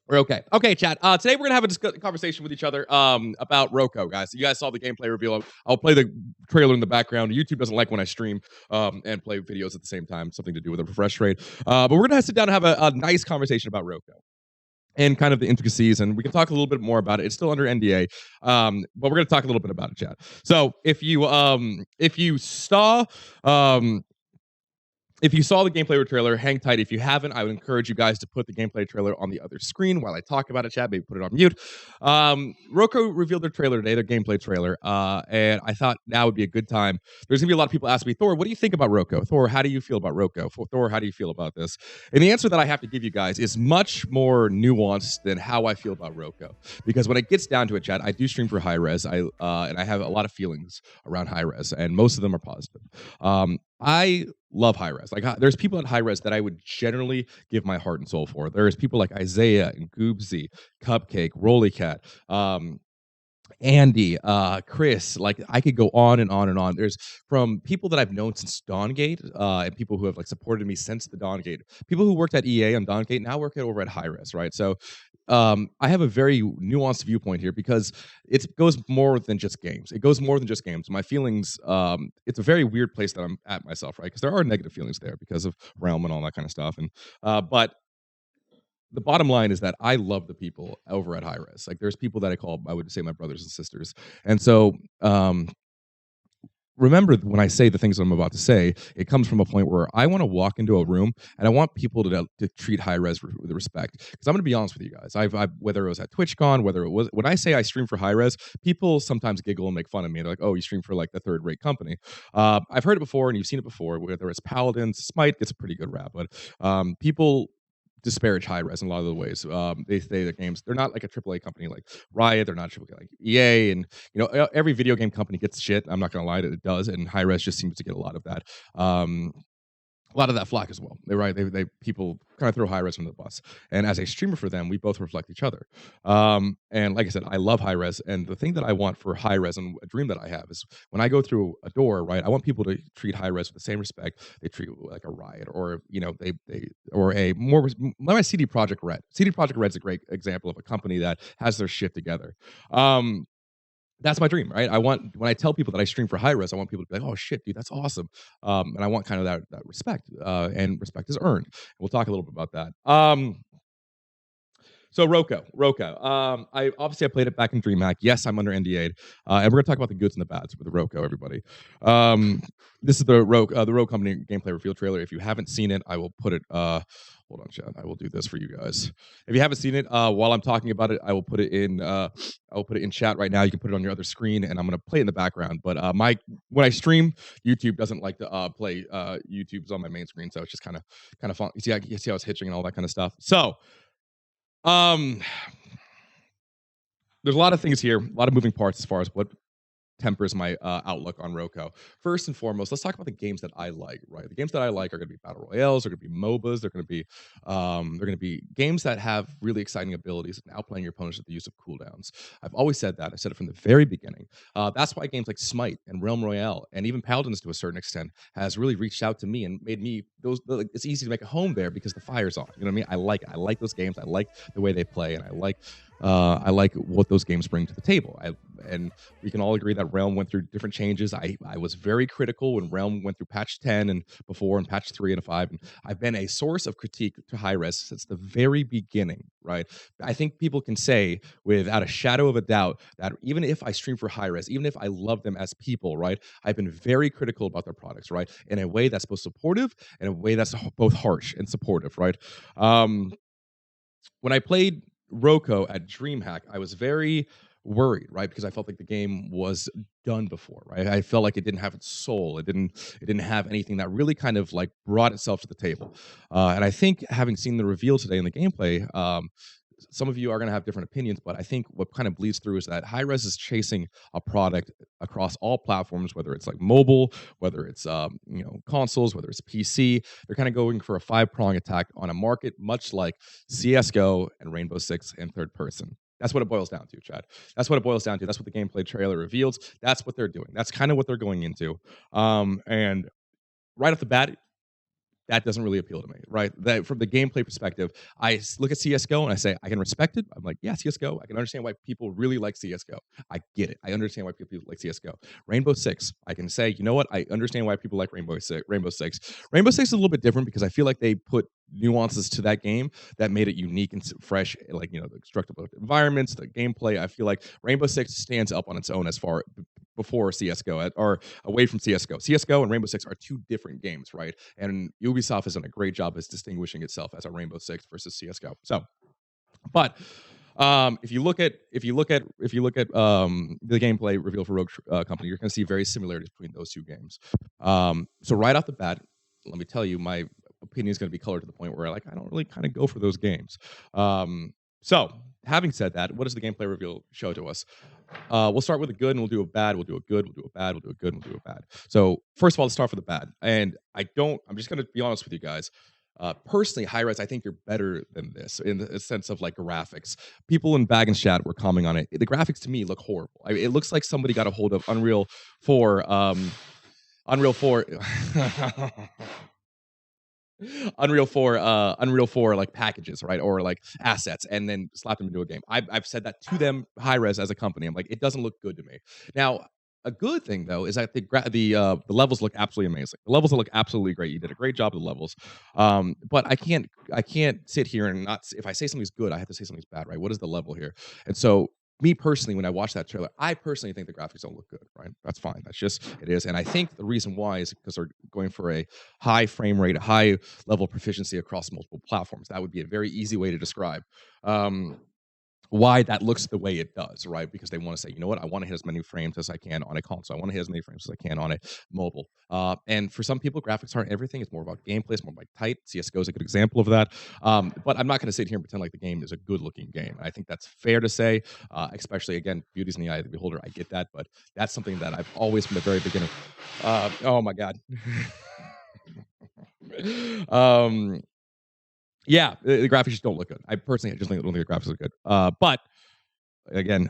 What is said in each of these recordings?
We're okay. Okay, chat. Today we're gonna have a conversation with each other about Roko, guys. You guys saw the gameplay reveal. I'll play the trailer in the background. YouTube doesn't like when I stream and play videos at the same time. Something to do with a refresh rate. But we're gonna sit down and have a nice conversation about Roko and kind of the intricacies, and we can talk a little bit more about it. It's still under NDA, but we're gonna talk a little bit about it, chat. So um, if you saw the gameplay trailer, hang tight. If you haven't, I would encourage you guys to put the gameplay trailer on the other screen while I talk about it, chat. Maybe put it on mute. Roku revealed their trailer today, their gameplay trailer, and I thought now would be a good time. There's gonna be a lot of people asking me, Thor, what do you think about Roku? Thor, how do you feel about Roku? Thor, how do you feel about this? And the answer that I have to give you guys is much more nuanced than how I feel about Roku. Because when it gets down to it, chat, I do stream for high res. And I have a lot of feelings around high res, and most of them are positive. I love high res. Like there's people at high res that I would generally give my heart and soul for. There's people like Isaiah and Goobsy, Cupcake, Rolly Cat, Andy, Chris. Like I could go on and on and on. There's from people that I've known since Dawngate, and people who have like supported me since the Dawngate. People who worked at EA on Dawngate now work over at high res, right? So I have a very nuanced viewpoint here because it goes more than just games. It goes more than just games. My feelings, it's a very weird place that I'm at myself, right? Because there are negative feelings there because of Realm and all that kind of stuff. And but the bottom line is that I love the people over at high res. Like there's people that I would say my brothers and sisters. And so remember when I say the things I'm about to say, it comes from a point where I want to walk into a room and I want people to treat high res with respect. Because I'm going to be honest with you guys, I've whether it was at TwitchCon, whether it was when I say I stream for high res, people sometimes giggle and make fun of me. They're like, "Oh, you stream for like the third rate company." I've heard it before and you've seen it before. Whether it's Paladins, Smite gets a pretty good rap, but people disparage high res in a lot of the ways. They say the games they're not like a AAA company like Riot. They're not like EA, and every video game company gets shit. I'm not gonna lie, it does, and high res just seems to get a lot of that. A lot of that flack as well. They people kind of throw high res under the bus, and as a streamer for them, we both reflect each other. And like I said, I love high res, and the thing that I want for high res and a dream that I have is when I go through a door, right? I want people to treat high res with the same respect they treat like a Riot, or they or a more my CD Project Red. CD Project Red's a great example of a company that has their shit together. That's my dream, right? I want when I tell people that I stream for high res, I want people to be like, "Oh shit, dude, that's awesome," and I want kind of that respect, and respect is earned. We'll talk a little bit about that. So Roko. I played it back in DreamHack. Yes, I'm under NDA, and we're gonna talk about the goods and the bads with the Roko, everybody. This is the Roko company gameplay reveal trailer. If you haven't seen it, I will put it. Hold on, chat. I will do this for you guys. If you haven't seen it, while I'm talking about it, I will put it in. I will put it in chat right now. You can put it on your other screen, and I'm gonna play it in the background. But when I stream, YouTube doesn't like to play. YouTube's on my main screen, so it's just kind of fun. You see how it's hitching and all that kind of stuff. So. There's a lot of things here, a lot of moving parts as far as what tempers my outlook on Roko. First and foremost, let's talk about the games that I like. Right, the games that I like are going to be battle royales, they're going to be MOBAs, they're going to be games that have really exciting abilities and outplaying your opponents with the use of cooldowns. I've always said that. I said it from the very beginning. That's why games like Smite and Realm Royale and even Paladins to a certain extent has really reached out to me and made me it's easy to make a home there because the fire's on. You know what I mean? I like it. I like those games. I like the way they play, and I like what those games bring to the table. And we can all agree that Realm went through different changes. I was very critical when Realm went through patch 10 and before, and patch 3 and 5. And I've been a source of critique to high res since the very beginning, right? I think people can say without a shadow of a doubt that even if I stream for high res, even if I love them as people, right, I've been very critical about their products, right, in a way that's both supportive and a way that's both harsh and supportive, right? When I played Roko at DreamHack, I was very worried, right? Because I felt like the game was done before, right? I felt like it didn't have its soul. It didn't have anything that really kind of like brought itself to the table. And I think having seen the reveal today in the gameplay, some of you are going to have different opinions, but I think what kind of bleeds through is that high res is chasing a product across all platforms, whether it's like mobile, whether it's consoles, whether it's PC. They're kind of going for a 5-prong attack on a market, much like CS:GO and Rainbow Six in third person. That's what it boils down to, Chad. That's what it boils down to. That's what the gameplay trailer reveals. That's what they're doing. That's kind of what they're going into. And right off the bat, that doesn't really appeal to me, right? That from the gameplay perspective, look at CS:GO and I say I can respect it. I'm like, yeah, CS:GO. I can understand why people really like CS:GO. I get it. I understand why people like CS:GO. Rainbow Six, I can say, you know what? I understand why people like Rainbow Six. Rainbow Six. Rainbow Six is a little bit different because I feel like they put nuances to that game that made it unique and fresh, like the destructible environments, the gameplay. I feel like Rainbow Six stands up on its own as far before CS:GO or away from CS:GO. CS:GO and Rainbow Six are two different games, right? And Ubisoft has done a great job as distinguishing itself as a Rainbow Six versus CS:GO. So, but if you look at the gameplay reveal for Rogue Company, you're going to see very similarities between those two games. So right off the bat, let me tell you, my opinion is going to be colored to the point where like I don't really kind of go for those games. So having said that, what does the gameplay reveal show to us? We'll start with a good and we'll do a bad. We'll do a good. We'll do a bad. We'll do a good. And we'll do a bad. So first of all, let's start with the bad. And I'm just going to be honest with you guys. Personally, high res, I think you're better than this in the sense of like graphics. People in Bag and Chat were commenting on it. The graphics to me look horrible. It looks like somebody got a hold of Unreal 4, Unreal 4, Unreal 4 like packages, right? Or like assets, and then slap them into a game. I've said that to them, high res as a company. I'm like, it doesn't look good to me. Now, a good thing though is that the levels look absolutely amazing. The levels look absolutely great. You did a great job with the levels. But I can't sit here and not if I say something's good, I have to say something's bad, right? What is the level here? And so me personally, when I watch that trailer, I personally think the graphics don't look good, right? That's fine. That's just it is. And I think the reason why is because they're going for a high frame rate, high level proficiency across multiple platforms. That would be a very easy way to describe. Why that looks the way it does, right? Because they want to say, you know what, I want to hit as many frames as I can on a console. I want to hit as many frames as I can on a mobile. And for some people, graphics aren't everything. It's more about gameplay. It's more like tight. CS:GO is a good example of that. But I'm not going to sit here and pretend like the game is a good-looking game. I think that's fair to say, especially again, beauty's in the eye of the beholder. I get that, but that's something that I've always from the very beginning. Oh my god. um, yeah, the graphics just don't look good. I personally just don't think the graphics look good. But again,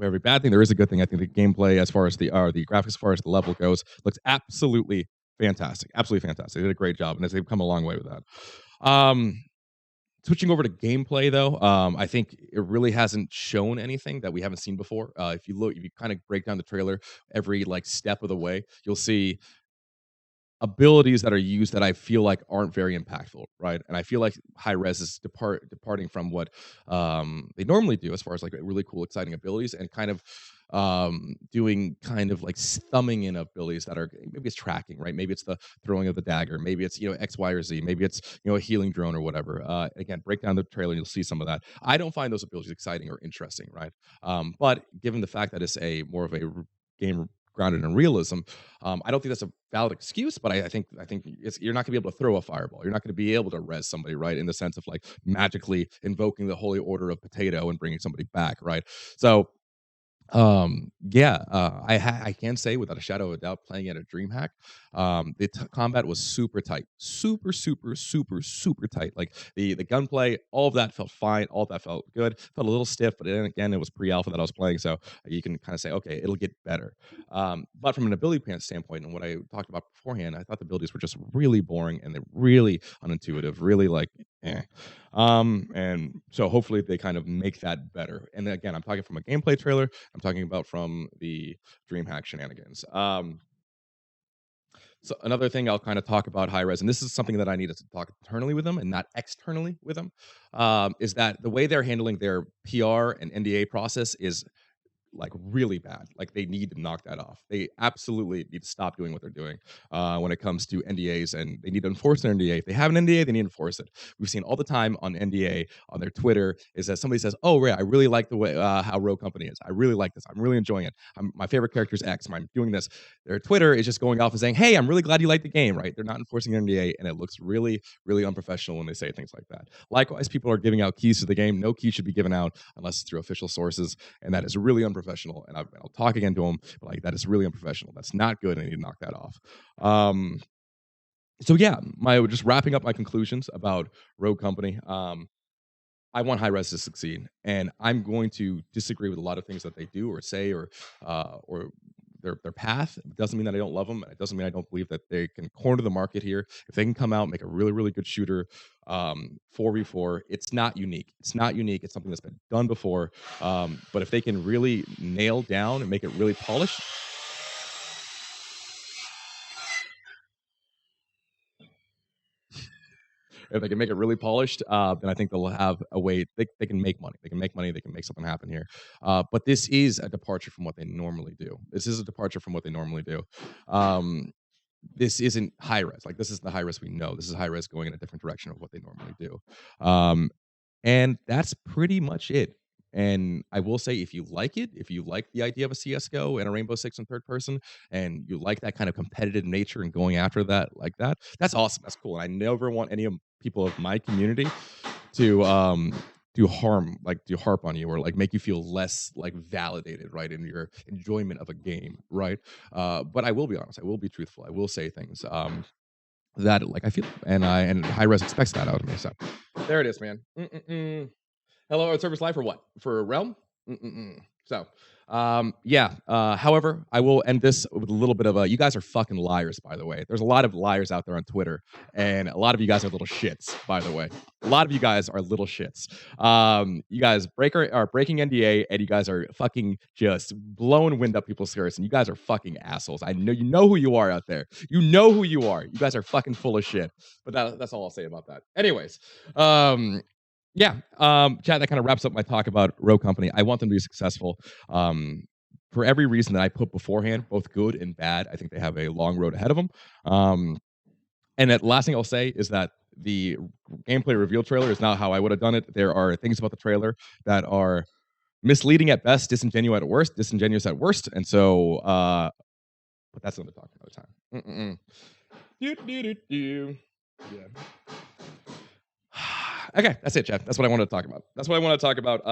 every bad thing there is a good thing. I think the gameplay, as far as the graphics, as far as the level goes, looks absolutely fantastic. Absolutely fantastic. They did a great job, and they've come a long way with that. Um, Switching over to gameplay, though, I think it really hasn't shown anything that we haven't seen before. If you kind of break down the trailer every like step of the way, you'll see abilities that are used that I feel like aren't very impactful, right? And I feel like high res is departing from what they normally do as far as like really cool, exciting abilities, and kind of doing kind of like thumbing in abilities that are maybe it's tracking, right? Maybe it's the throwing of the dagger, maybe it's X, Y, or Z, maybe it's a healing drone or whatever. Again, break down the trailer, and you'll see some of that. I don't find those abilities exciting or interesting, right? But given the fact that it's a more of a game grounded in realism, I don't think that's a valid excuse, but I think you're not gonna be able to throw a fireball. You're not gonna be able to res somebody, right? In the sense of like magically invoking the holy order of potato and bringing somebody back, right? So yeah, I can say without a shadow of a doubt, playing at a DreamHack, combat was super tight, super, super, super, super tight. Like the gunplay, all of that felt fine, all of that felt good. Felt a little stiff, but then again, it was pre-alpha that I was playing, so you can kind of say, okay, it'll get better. But from an ability standpoint, and what I talked about beforehand, I thought the abilities were just really boring and they're really unintuitive, really like, eh. And so hopefully they kind of make that better. And then again, I'm talking from a gameplay trailer. I'm talking about from the DreamHack shenanigans. So another thing I'll kind of talk about high res, and this is something that I need to talk internally with them and not externally with them, is that the way they're handling their PR and NDA process is like really bad. Like they need to knock that off. They absolutely need to stop doing what they're doing when it comes to NDAs, and they need to enforce their NDA. If they have an NDA, they need to enforce it. We've seen all the time on NDA on their Twitter is that somebody says, "Oh, Ray, I really like the way how Rogue Company is. I really like this. I'm really enjoying it. My favorite character is X. I'm doing this." Their Twitter is just going off and saying, "Hey, I'm really glad you like the game." Right? They're not enforcing their NDA, and it looks really, really unprofessional when they say things like that. Likewise, people are giving out keys to the game. No key should be given out unless it's through official sources, and that is really unprofessional. And I'll talk again to them, but like that is really unprofessional. That's not good. I need to knock that off. So yeah, my just wrapping up my conclusions about Rogue Company. I want high res to succeed, and I'm going to disagree with a lot of things that they do or say or their path. It doesn't mean that I don't love them. It doesn't mean I don't believe that they can corner the market here. If they can come out, make a really, really good shooter, 4v4, it's not unique. It's not unique. It's something that's been done before. But if they can really nail down and make it really polished, if they can make it really polished, then I think they'll have a way. They can make money. They can make money. They can make something happen here. But this is a departure from what they normally do. This is a departure from what they normally do. Um, this isn't high res. Like this is the high res we know. This is high res going in a different direction of what they normally do. Um, and that's pretty much it. And I will say, if you like it, if you like the idea of a CS:GO and a Rainbow Six in third person, and you like that kind of competitive nature and going after that like that, that's awesome. That's cool. And I never want any of people of my community to to harp on you or like make you feel less like validated, right, in your enjoyment of a game, right? But I will be honest. I will be truthful. I will say things that like I feel, and high res expects that out of me. So there it is, man. Mm-mm-mm. Hello, Service Live for what? For Realm? Mm-mm-mm. So, yeah. However, I will end this with a little bit of a. You guys are fucking liars, by the way. There's a lot of liars out there on Twitter, and a lot of you guys are little shits, by the way. A lot of you guys are little shits. You guys are breaking NDA, and you guys are fucking just blowing wind up people's skirts, and you guys are fucking assholes. I know you know who you are out there. You know who you are. You guys are fucking full of shit. But that's all I'll say about that. Anyways, yeah, chat, that kind of wraps up my talk about Rogue Company. I want them to be successful. For every reason that I put beforehand, both good and bad, I think they have a long road ahead of them. And the last thing I'll say is that the gameplay reveal trailer is not how I would have done it. There are things about the trailer that are misleading at best, disingenuous at worst. And so, but that's another talk another time. Do, do, do, do. Yeah. Okay, that's it, Jeff. That's what I wanted to talk about. That's what I want to talk about.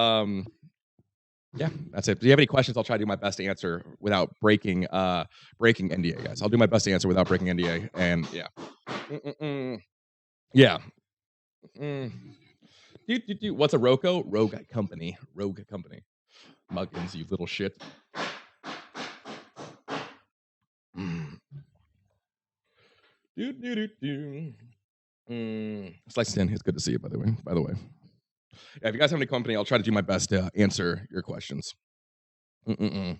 Yeah, that's it. Do you have any questions? I'll try to do my best to answer without breaking NDA, guys. I'll do my best to answer without breaking NDA. And yeah, yeah. What's a Roco? Rogue Company. Rogue Company. Muggins, you little shit. Slice10, it's good to see you, by the way. Yeah, if you guys have any company, I'll try to do my best to answer your questions. When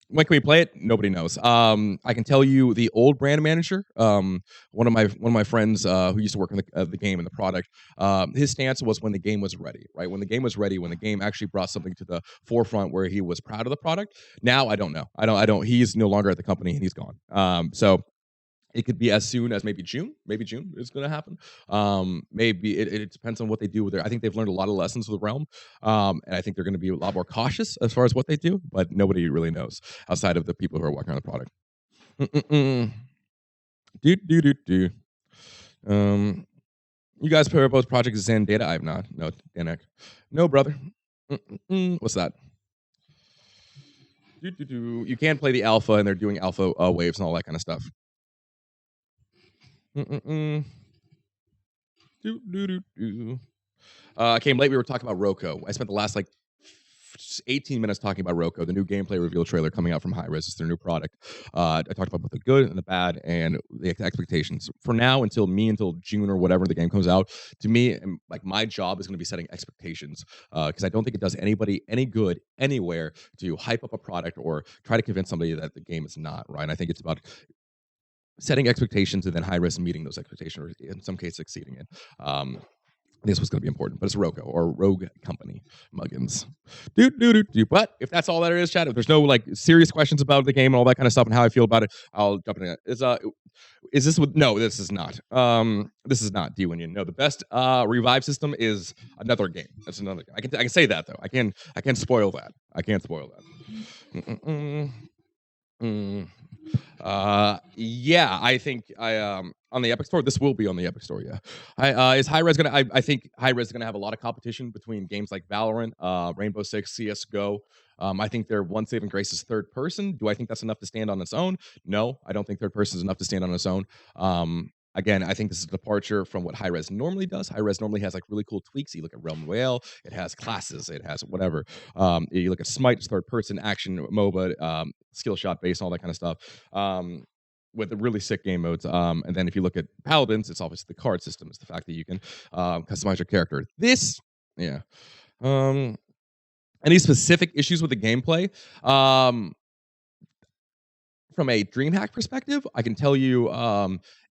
can we play it? Nobody knows. I can tell you the old brand manager, one of my friends who used to work on the game and the product. His stance was when the game was ready, right? When the game was ready, when the game actually brought something to the forefront where he was proud of the product. Now I don't know. I don't. He's no longer at the company and he's gone. So it could be as soon as maybe June. Maybe June is going to happen. Maybe it depends on what they do with their. I think they've learned a lot of lessons with Realm, and I think they're going to be a lot more cautious as far as what they do. But nobody really knows outside of the people who are working on the product. Do. You guys propose Project Zen data? I have not. No, Danek. No, brother. What's that? You can play the alpha, and they're doing alpha waves and all that kind of stuff. Came late. We were talking about Roco. I spent the last 18 minutes talking about Roco, the new gameplay reveal trailer coming out from High Res. It's their new product. I talked about both the good and the bad and the expectations. For now, until June or whatever the game comes out, to me, my job is going to be setting expectations because I don't think it does anybody any good anywhere to hype up a product or try to convince somebody that the game is not, right? And I think it's about setting expectations and then high risk meeting those expectations, or in some cases exceeding it. This was going to be important, but it's Roco or Rogue Company, Muggins. But if that's all there is, chat, if there's no serious questions about the game and all that kind of stuff and how I feel about it, I'll jump in it. Is this with? No, this is not. This is not D-Winion. No, the best revive system is another game. That's another game. I can say that though. I can spoil that. I can't spoil that. Yeah, I think on the Epic Store. This will be on the Epic Store. Yeah, is High Res gonna? I think High Res is gonna have a lot of competition between games like Valorant, Rainbow Six, CS:GO. I think their one saving grace is third person. Do I think that's enough to stand on its own? No, I don't think third person is enough to stand on its own. Again, I think this is a departure from what high res normally does. High res normally has like really cool tweaks. You look at Realm Royale, it has classes, it has whatever. You look at Smite, it's third person action MOBA, skill shot based, all that kind of stuff. With the really sick game modes. And then if you look at Paladins, it's obviously the card system. It's the fact that you can customize your character. This, yeah. Um, any specific issues with the gameplay? From a DreamHack perspective, I can tell you,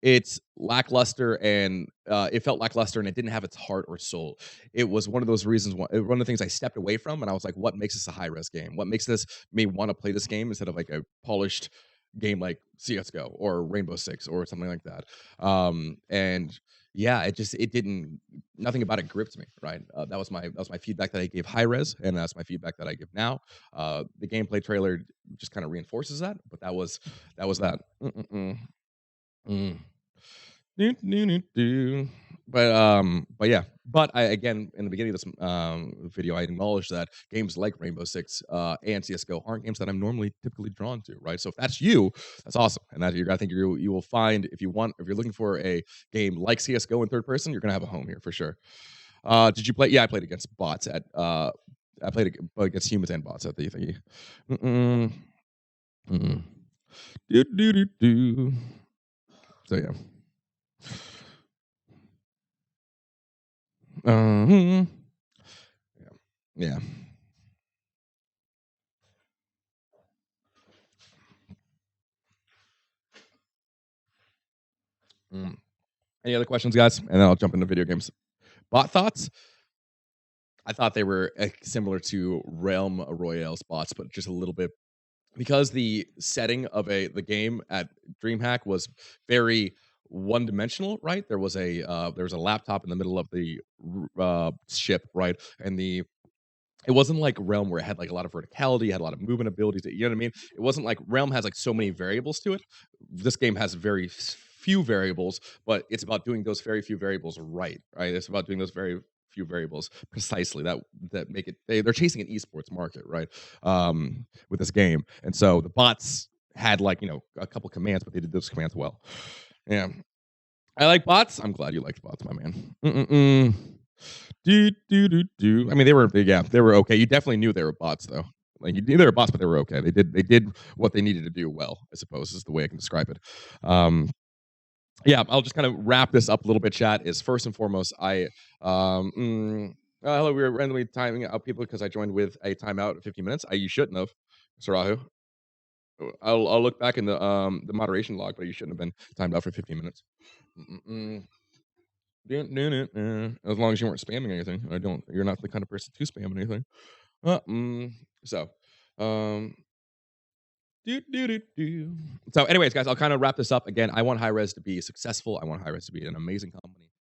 it's lackluster and it felt lackluster and it didn't have its heart or soul. It was one of those reasons, one of the things I stepped away from, and I was like, what makes this a high res game? What makes this me want to play this game instead of like a polished game like CS:GO or Rainbow Six or something like that? And yeah, it didn't. Nothing about it gripped me. Right. That was my feedback that I gave high res, and that's my feedback that I give now. The gameplay trailer just kind of reinforces that, but that was that. Mm-mm-mm. Mm. Do, do, do, do. But yeah. But I again in the beginning of this video, I acknowledged that games like Rainbow Six and CS:GO aren't games that I'm normally typically drawn to, right? So if that's you, that's awesome, and that I think you will find if you're looking for a game like CS:GO in third person, you're gonna have a home here for sure. Did you play? Yeah, I played against bots at. I played against humans and bots at the thingy. Mm-mm, mm-mm. Do, do, do, do. So yeah. Uh, yeah. Yeah. Mm. Any other questions, guys? And then I'll jump into video games. Bot thoughts? I thought they were similar to Realm Royale spots, but just a little bit because the setting of the game at DreamHack was very one dimensional. Right, there was a laptop in the middle of the ship, right, and the it wasn't like Realm where it had like a lot of verticality, had a lot of movement abilities. You know what I mean? It wasn't like Realm has like so many variables to it. This game has very few variables, but it's about doing those very few variables right. Right? It's about doing those very few variables precisely that make it. They're chasing an esports market, right? With this game, and so the bots had like a couple commands, but they did those commands well. Yeah, I like bots. I'm glad you liked bots, my man. Mm-mm-mm. Do, do, do, do. I mean, they were yeah, they were okay. You definitely knew they were bots, though. Like you knew they were bots, but they were okay. They did what they needed to do well. I suppose is the way I can describe it. Um, yeah, I'll just kind of wrap this up a little bit. Chat is first and foremost. Hello, we were randomly timing out people because I joined with a timeout of 15 minutes. You shouldn't have, Sarahu. I'll look back in the moderation log, but you shouldn't have been timed out for 15 minutes. Mm-mm-mm. As long as you weren't spamming anything. You're not the kind of person to spam anything. So, um, do. So, anyways, guys, I'll kind of wrap this up again. I want high res to be successful. I want high res to be an amazing company.